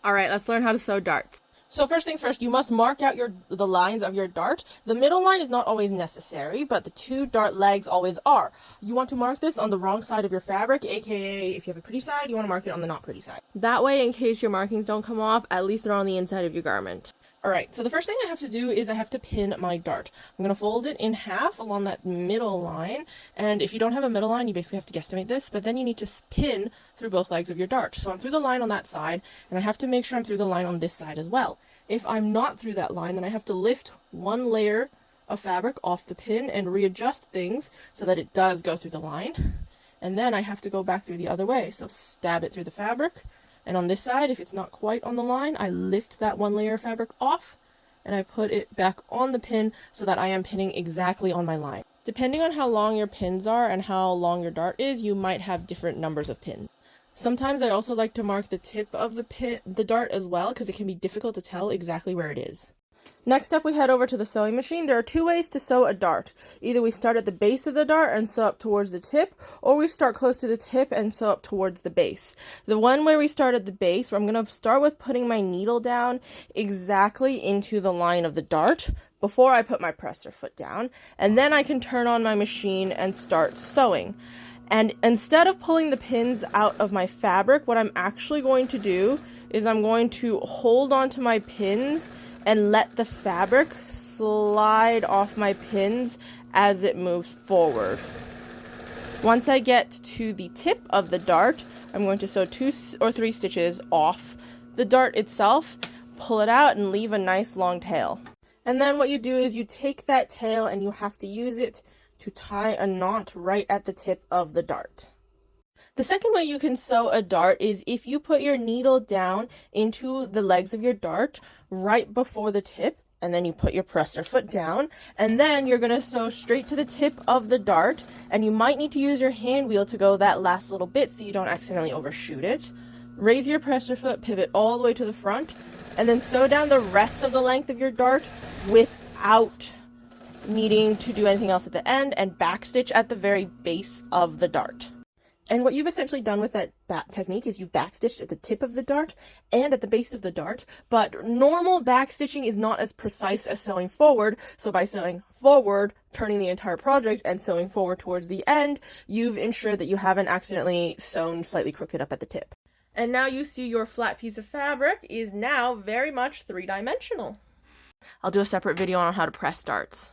All right, let's learn how to sew darts. So first things first, you must mark out the lines of your dart. The middle line is not always necessary, but the two dart legs always are. You want to mark this on the wrong side of your fabric, aka if you have a pretty side, you want to mark it on the not pretty side. That way, in case your markings don't come off, at least they're on the inside of your garment. Alright, so the first thing I have to do is I have to pin my dart. I'm going to fold it in half along that middle line, and if you don't have a middle line, you basically have to guesstimate this, but then you need to pin through both legs of your dart. So I'm through the line on that side, and I have to make sure I'm through the line on this side as well. If I'm not through that line, then I have to lift one layer of fabric off the pin and readjust things so that it does go through the line. And then I have to go back through the other way, so stab it through the fabric. And on this side, if it's not quite on the line, I lift that one layer of fabric off and I put it back on the pin so that I am pinning exactly on my line. Depending on how long your pins are and how long your dart is, you might have different numbers of pins. Sometimes I also like to mark the tip of the dart as well, because it can be difficult to tell exactly where it is. Next up, we head over to the sewing machine. There are two ways to sew a dart. Either we start at the base of the dart and sew up towards the tip, or we start close to the tip and sew up towards the base. The one where we start at the base, where I'm going to start with putting my needle down exactly into the line of the dart before I put my presser foot down, and then I can turn on my machine and start sewing. And instead of pulling the pins out of my fabric, what I'm actually going to do is I'm going to hold onto my pins and let the fabric slide off my pins as it moves forward. Once I get to the tip of the dart, I'm going to sew 2 or 3 stitches off the dart itself, pull it out, and leave a nice long tail. And then what you do is you take that tail and you have to use it to tie a knot right at the tip of the dart. The second way you can sew a dart is if you put your needle down into the legs of your dart right before the tip, and then you put your presser foot down, and then you're going to sew straight to the tip of the dart, and you might need to use your hand wheel to go that last little bit so you don't accidentally overshoot it. Raise your presser foot, pivot all the way to the front, and then sew down the rest of the length of your dart without needing to do anything else at the end, and backstitch at the very base of the dart. And what you've essentially done with that technique is you've backstitched at the tip of the dart and at the base of the dart, but normal backstitching is not as precise as sewing forward, so by sewing forward, turning the entire project, and sewing forward towards the end, you've ensured that you haven't accidentally sewn slightly crooked up at the tip. And now you see your flat piece of fabric is now very much 3-dimensional. I'll do a separate video on how to press darts.